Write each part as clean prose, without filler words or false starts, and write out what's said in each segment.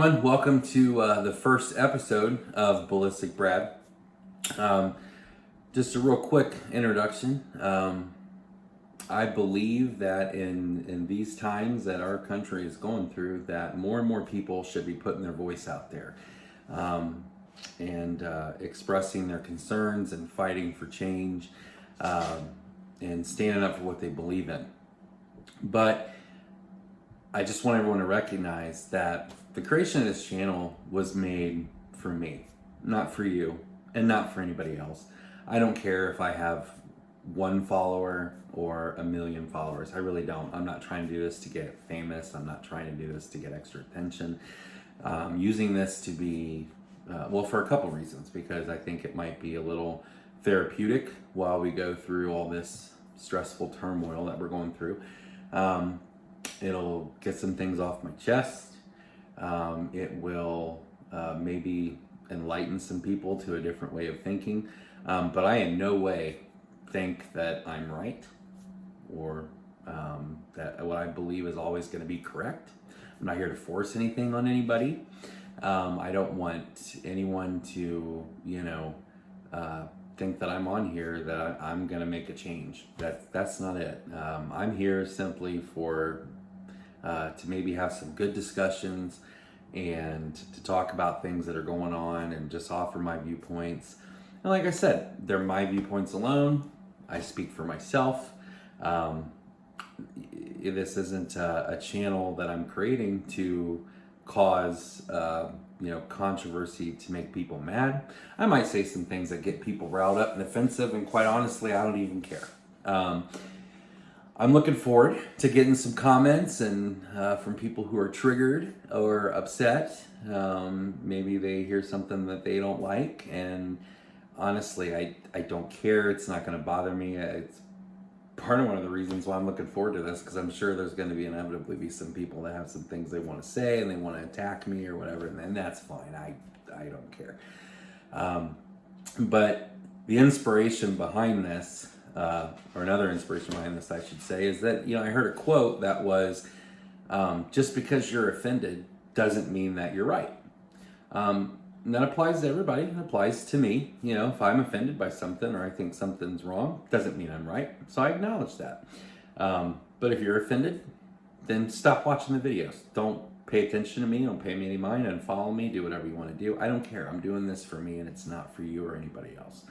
everyone. Welcome to the first episode of Ballistic Brad. Just a real quick introduction. I believe that in these times that our country is going through, that more and more people should be putting their voice out there and expressing their concerns and fighting for change and standing up for what they believe in. But I just want everyone to recognize that the creation of this channel was made for me, not for you, and not for anybody else. I don't care if I have 1 follower or 1 million followers. I really don't. I'm not trying to do this to get famous. I'm not trying to do this to get extra attention. Using this to be, well, for a couple reasons, because I think it might be a little therapeutic while we go through all this stressful turmoil that we're going through. It'll get some things off my chest. It will maybe enlighten some people to a different way of thinking. But I in no way think that I'm right or that what I believe is always going to be correct. I'm not here to force anything on anybody. I don't want anyone to, think that I'm on here that I'm going to make a change. That's not it. I'm here simply for to maybe have some good discussions and to talk about things that are going on and just offer my viewpoints. And like I said, they're my viewpoints alone. I speak for myself. This isn't a channel that I'm creating to cause controversy to make people mad. I might say some things that get people riled up and offensive, and quite honestly, I don't even care. I'm looking forward to getting some comments and from people who are triggered or upset. Maybe they hear something that they don't like, and honestly, I don't care. It's not going to bother me. It's part of one of the reasons why I'm looking forward to this, because I'm sure there's going to be inevitably be some people that have some things they want to say and they want to attack me or whatever, and that's fine. I don't care. But the inspiration behind this, or another inspiration behind this, I should say, is that, I heard a quote that was, just because you're offended doesn't mean that you're right. And that applies to everybody. It applies to me. If I'm offended by something or I think something's wrong, doesn't mean I'm right. So I acknowledge that. But if you're offended, then stop watching the videos. Don't pay attention to me. Don't pay me any mind. And follow me. Do whatever you want to do. I don't care. I'm doing this for me, and it's not for you or anybody else.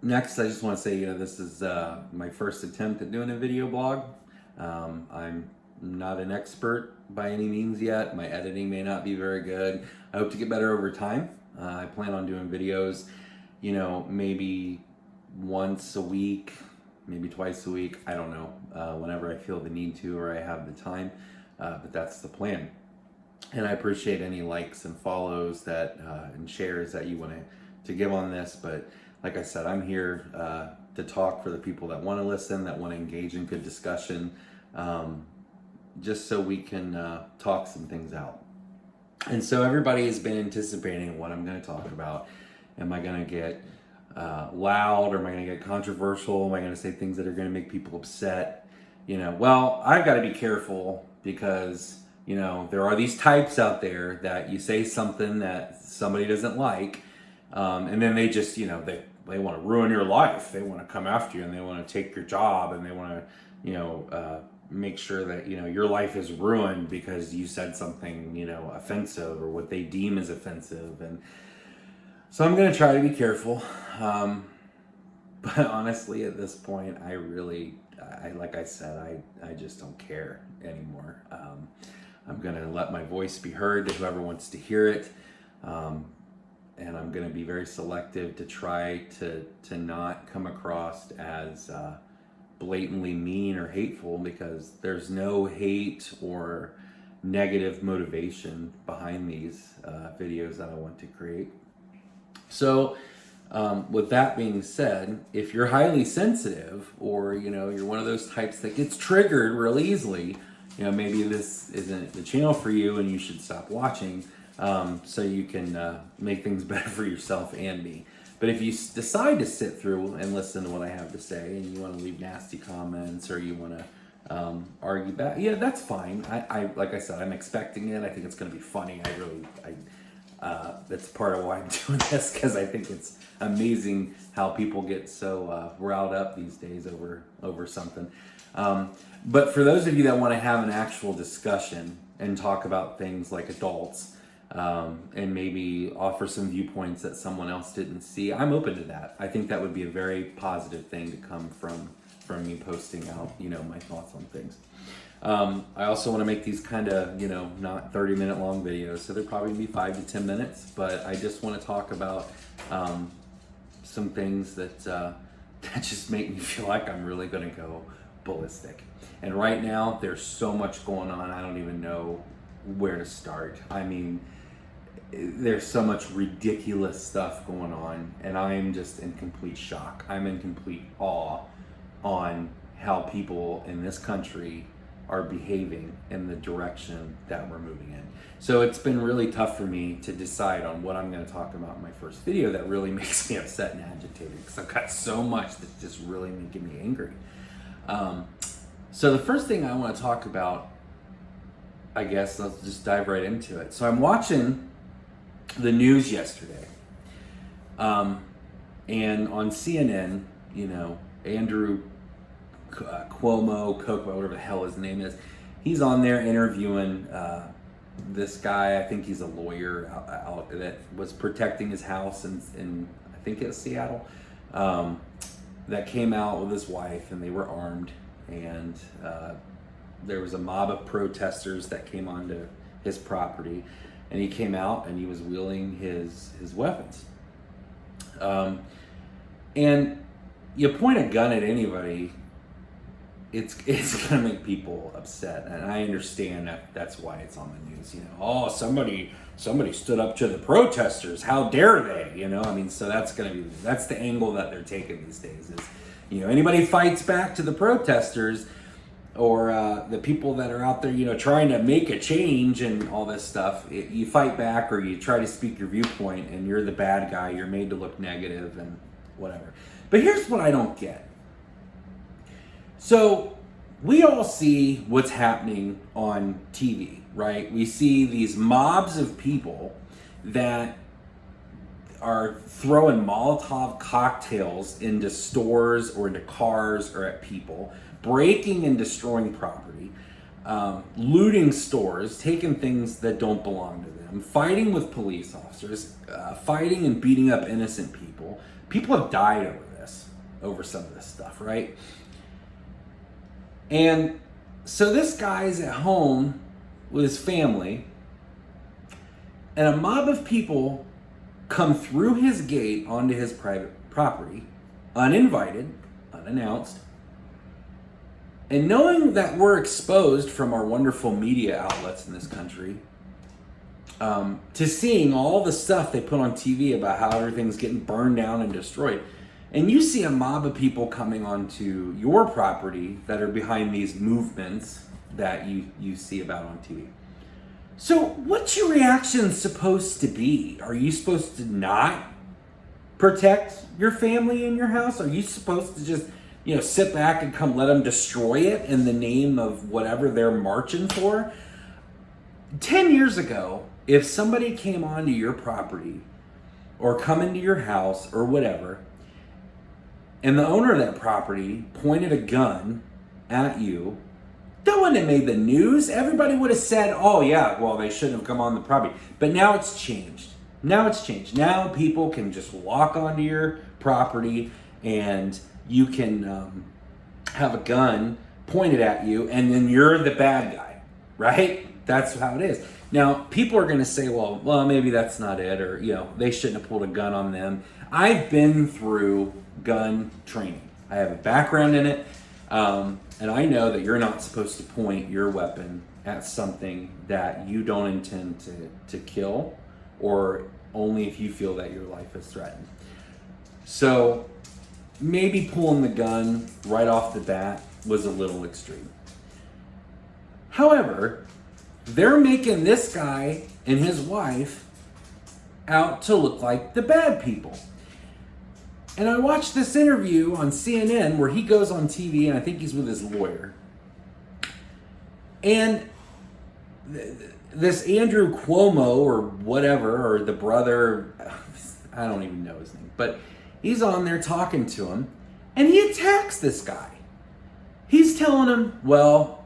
Next, I just want to say, this is my first attempt at doing a video blog. I'm not an expert by any means yet. My editing may not be very good. I hope to get better over time. I plan on doing videos, maybe once a week, maybe twice a week. I don't know, whenever I feel the need to or I have the time. But that's the plan. And I appreciate any likes and follows that and shares that you want to give on this. But like I said, I'm here to talk for the people that want to listen, that want to engage in good discussion. Just so we can talk some things out. And so everybody has been anticipating what I'm going to talk about. Am I going to get loud, or am I going to get controversial? Am I going to say things that are going to make people upset? Well, I've got to be careful because, there are these types out there that you say something that somebody doesn't like, and then they just, they want to ruin your life. They want to come after you, and they want to take your job, and they want to, make sure that your life is ruined because you said something offensive or what they deem as offensive. And so I'm going to try to be careful, but honestly at this point I like I said, I just don't care anymore. I'm going to let my voice be heard to whoever wants to hear it, and I'm going to be very selective to try to not come across as blatantly mean or hateful, because there's no hate or negative motivation behind these videos that I want to create. So with that being said, if you're highly sensitive, or you're one of those types that gets triggered real easily, maybe this isn't the channel for you and you should stop watching, so you can make things better for yourself and me. But if you decide to sit through and listen to what I have to say, and you want to leave nasty comments, or you want to argue back. Yeah, that's fine. I like I said, I'm expecting it. I think it's going to be funny. That's part of why I'm doing this, because I think it's amazing how people get so riled up these days over something. But for those of you that want to have an actual discussion and talk about things like adults, and maybe offer some viewpoints that someone else didn't see, I'm open to that. I think that would be a very positive thing to come from me posting out, my thoughts on things. I also want to make these kind of, not 30-minute long videos, so they're probably going to be 5 to 10 minutes, but I just want to talk about some things that that just make me feel like I'm really going to go ballistic. And right now, there's so much going on, I don't even know where to start. I mean, there's so much ridiculous stuff going on, and I'm just in complete shock. I'm in complete awe on how people in this country are behaving in the direction that we're moving in. So it's been really tough for me to decide on what I'm going to talk about in my first video that really makes me upset and agitated, because I've got so much that's just really making me angry. So the first thing I want to talk about, I guess, let's just dive right into it. So I'm watching the news yesterday, and on CNN, Andrew Cuomo, whatever the hell his name is, he's on there interviewing this guy. I think he's a lawyer out that was protecting his house in I think it's Seattle, that came out with his wife, and they were armed, and there was a mob of protesters that came onto his property, and he came out and he was wielding his weapons. And you point a gun at anybody, it's gonna make people upset, and I understand that's why it's on the news. Oh, somebody stood up to the protesters. How dare they? I mean, so that's the angle that they're taking these days. Is anybody fights back to the protesters, or the people that are out there, trying to make a change and all this stuff, you fight back or you try to speak your viewpoint, and you're the bad guy. You're made to look negative and whatever. But here's what I don't get. So we all see what's happening on TV, right? We see these mobs of people that are throwing Molotov cocktails into stores or into cars or at people, breaking and destroying property, looting stores, taking things that don't belong to them, fighting with police officers, fighting and beating up innocent people. People have died over some of this stuff, right? And so this guy's at home with his family, and a mob of people come through his gate onto his private property, uninvited, unannounced. And knowing that we're exposed from our wonderful media outlets in this country to seeing all the stuff they put on TV about how everything's getting burned down and destroyed, and you see a mob of people coming onto your property that are behind these movements that you see about on TV. So what's your reaction supposed to be? Are you supposed to not protect your family and your house? Are you supposed to just, sit back and come let them destroy it in the name of whatever they're marching for? 10 years ago, if somebody came onto your property or come into your house or whatever, and the owner of that property pointed a gun at you, that wouldn't have made the news. Everybody would have said, oh yeah, well, they shouldn't have come on the property. But now it's changed. Now people can just walk onto your property, and you can have a gun pointed at you, and then you're the bad guy, right? That's how it is. Now, people are going to say, well, maybe that's not it, or, they shouldn't have pulled a gun on them. I've been through gun training. I have a background in it, and I know that you're not supposed to point your weapon at something that you don't intend to kill, or only if you feel that your life is threatened. So maybe pulling the gun right off the bat was a little extreme. However, they're making this guy and his wife out to look like the bad people. And I watched this interview on CNN where he goes on TV, and I think he's with his lawyer. And this Andrew Cuomo or whatever, or the brother, I don't even know his name, but he's on there talking to him, and he attacks this guy. He's telling him, well,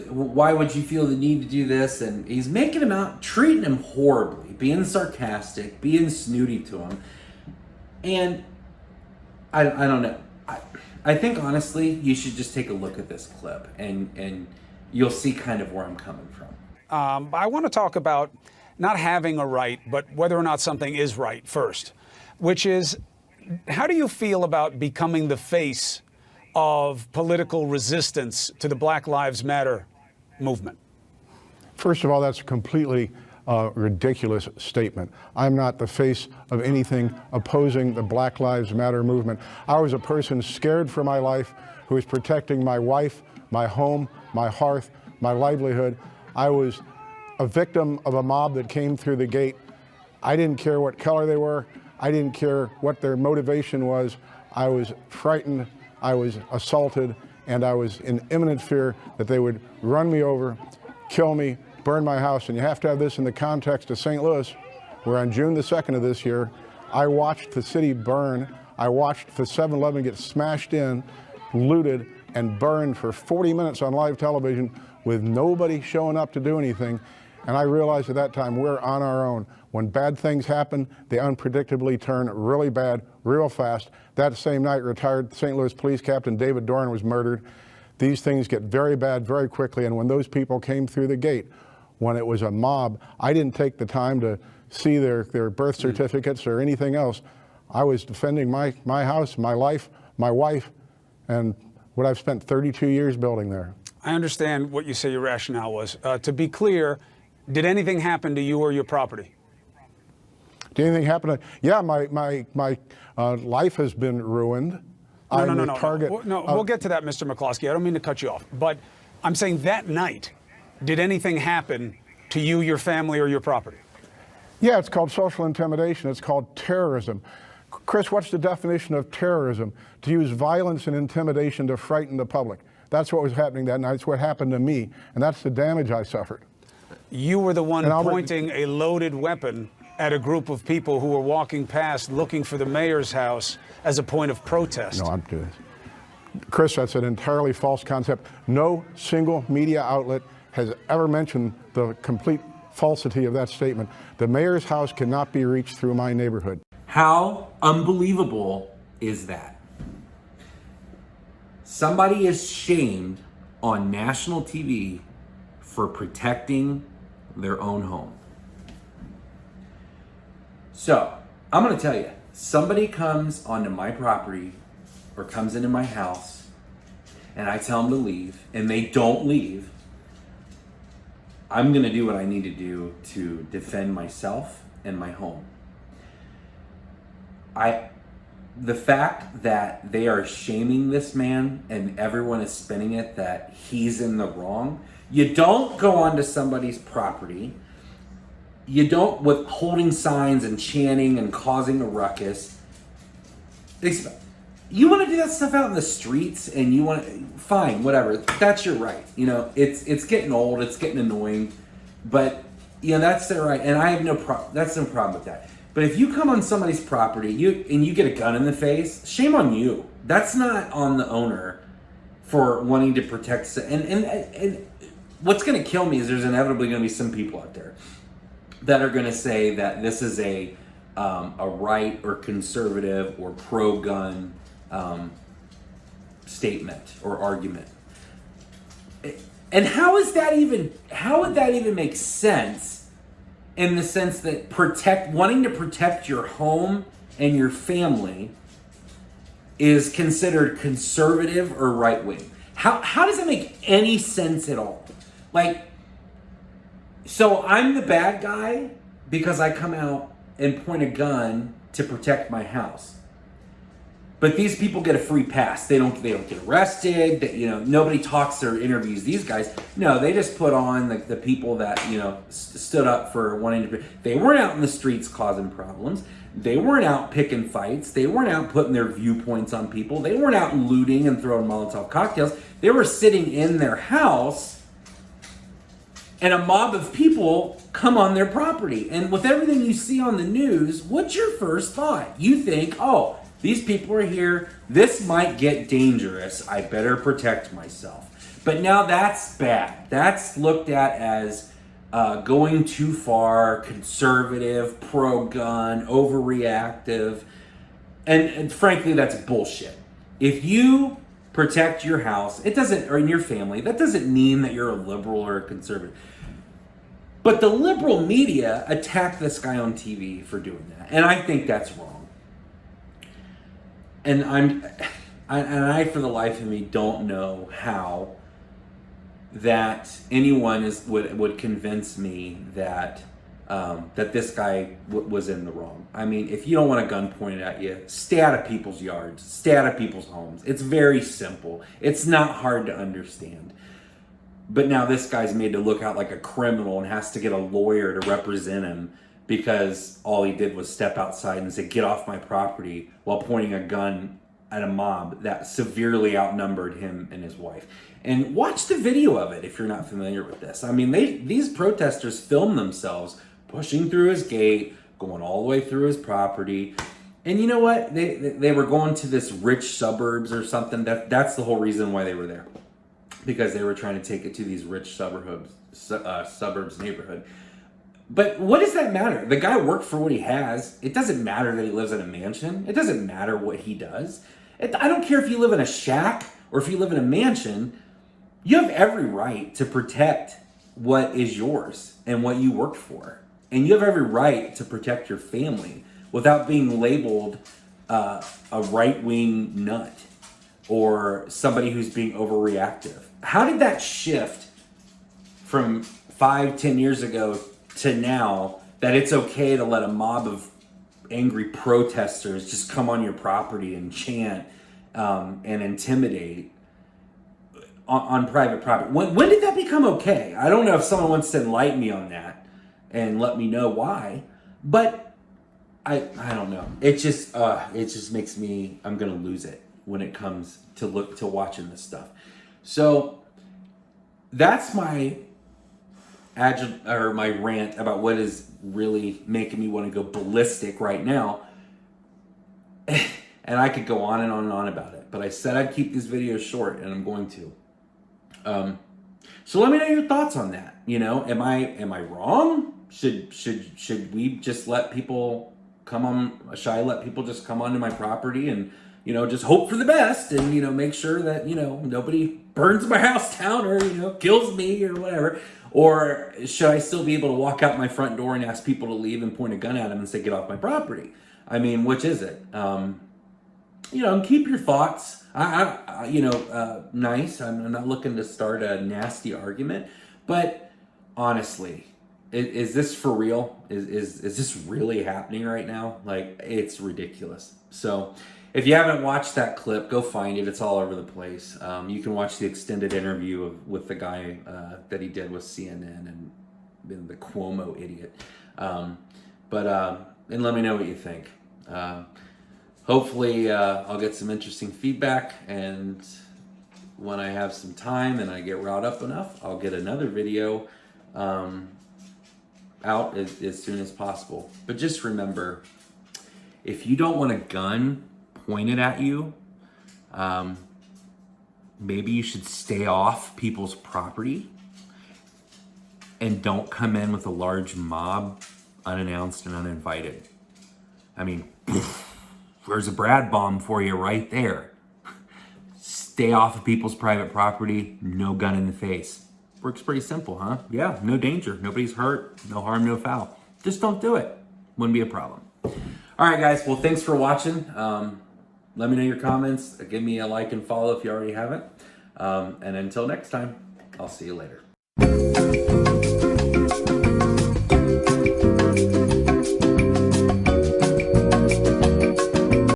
why would you feel the need to do this? And he's making him out, treating him horribly, being sarcastic, being snooty to him. And I don't know. I think honestly, you should just take a look at this clip and you'll see kind of where I'm coming from. I want to talk about not having a right, but whether or not something is right first, which is, how do you feel about becoming the face of political resistance to the Black Lives Matter movement? First of all, that's a completely ridiculous statement. I'm not the face of anything opposing the Black Lives Matter movement. I was a person scared for my life who was protecting my wife, my home, my hearth, my livelihood. I was a victim of a mob that came through the gate. I didn't care what color they were. I didn't care what their motivation was. I was frightened, I was assaulted, and I was in imminent fear that they would run me over, kill me, burn my house. And you have to have this in the context of St. Louis, where on June the 2nd of this year, I watched the city burn. I watched the 7-Eleven get smashed in, looted, and burned for 40 minutes on live television with nobody showing up to do anything. And I realized at that time we're on our own. When bad things happen, they unpredictably turn really bad, real fast. That same night, retired St. Louis Police Captain David Dorn was murdered. These things get very bad very quickly, and when those people came through the gate, when it was a mob, I didn't take the time to see their birth certificates or anything else. I was defending my house, my life, my wife, and what I've spent 32 years building there. I understand what you say your rationale was. To be clear, did anything happen to you or your property? Did anything happen? Yeah, my life has been ruined. No, we'll get to that, Mr. McCloskey. I don't mean to cut you off, but I'm saying that night, did anything happen to you, your family, or your property? Yeah, it's called social intimidation. It's called terrorism. Chris, what's the definition of terrorism? To use violence and intimidation to frighten the public. That's what was happening that night. It's what happened to me, and that's the damage I suffered. You were the one pointing a loaded weapon at a group of people who were walking past looking for the mayor's house as a point of protest. No, I'm doing this. Chris, that's an entirely false concept. No single media outlet has ever mentioned the complete falsity of that statement. The mayor's house cannot be reached through my neighborhood. How unbelievable is that? Somebody is shamed on national TV for protecting their own home. So, I'm going to tell you, somebody comes onto my property or comes into my house and I tell them to leave and they don't leave, I'm going to do what I need to do to defend myself and my home. The fact that they are shaming this man and everyone is spinning it that he's in the wrong, you don't go onto somebody's property. You don't, with holding signs and chanting and causing a ruckus. You want to do that stuff out in the streets and you want to, fine, whatever. That's your right. You know, it's getting old, it's getting annoying, but you know, that's their right. And I have no problem, that's no problem with that. But if you come on somebody's property and you get a gun in the face, shame on you. That's not on the owner for wanting to protect. And what's going to kill me is there's inevitably going to be some people out there that are going to say that this is a right or conservative or pro-gun statement or argument. And how would that even make sense? In the sense that wanting to protect your home and your family is considered conservative or right wing. How does that make any sense at all? Like, so I'm the bad guy because I come out and point a gun to protect my house. But these people get a free pass. They don't get arrested. Nobody talks or interviews these guys. No, they just put on the people that stood up for wanting to. They weren't out in the streets causing problems. They weren't out picking fights. They weren't out putting their viewpoints on people. They weren't out looting and throwing Molotov cocktails. They were sitting in their house, and a mob of people come on their property. And with everything you see on the news, what's your first thought? You think, oh, these people are here. This might get dangerous. I better protect myself. But now that's bad. That's looked at as going too far, conservative, pro-gun, overreactive. And frankly, that's bullshit. If you protect your house, or in your family, that doesn't mean that you're a liberal or a conservative. But the liberal media attacked this guy on TV for doing that. And I think that's wrong. And I, for the life of me, don't know how that anyone would convince me that that this guy was in the wrong. I mean, if you don't want a gun pointed at you, stay out of people's yards, stay out of people's homes. It's very simple. It's not hard to understand. But now this guy's made to look out like a criminal and has to get a lawyer to represent him because all he did was step outside and say, "Get off my property," while pointing a gun at a mob that severely outnumbered him and his wife. And watch the video of it if you're not familiar with this. I mean, these protesters filmed themselves pushing through his gate, going all the way through his property. And you know what? They were going to this rich suburbs or something. That's the whole reason why they were there, because they were trying to take it to these rich suburbs neighborhood. But what does that matter? The guy worked for what he has. It doesn't matter that he lives in a mansion. It doesn't matter what he does. I don't care if you live in a shack or if you live in a mansion. You have every right to protect what is yours and what you worked for. And you have every right to protect your family without being labeled a right-wing nut or somebody who's being overreactive. How did that shift from 5-10 years ago to now, that it's okay to let a mob of angry protesters just come on your property and chant and intimidate on private property? When did that become okay? I don't know if someone wants to enlighten me on that and let me know why, but I don't know. It just makes me, I'm gonna lose it when it comes to watching this stuff. So that's my my rant about what is really making me want to go ballistic right now. And I could go on and on and on about it, but I said I'd keep these videos short, and I'm going to. So let me know your thoughts on that. Am I wrong? Should we just let people come on? Should I let people just come onto my property and just hope for the best and make sure that nobody burns my house down or kills me or whatever? Or should I still be able to walk out my front door and ask people to leave and point a gun at them and say, "Get off my property"? I mean, which is it? Keep your thoughts. Nice. I'm not looking to start a nasty argument, but honestly, is this for real? Is this really happening right now? Like, it's ridiculous. So if you haven't watched that clip, go find it. It's all over the place. You can watch the extended interview with the guy that he did with CNN and the Cuomo idiot. And let me know what you think. Hopefully I'll get some interesting feedback, and when I have some time and I get riled up enough, I'll get another video out as soon as possible. But just remember, if you don't want a gun pointed at you, maybe you should stay off people's property and don't come in with a large mob unannounced and uninvited. I mean, there's a Brad bomb for you right there. Stay off of people's private property, no gun in the face. Works pretty simple, huh? Yeah, no danger, nobody's hurt, no harm, no foul. Just don't do it. Wouldn't be a problem. All right, guys, well, thanks for watching. Let me know your comments. Give me a like and follow if you already haven't. And until next time, I'll see you later.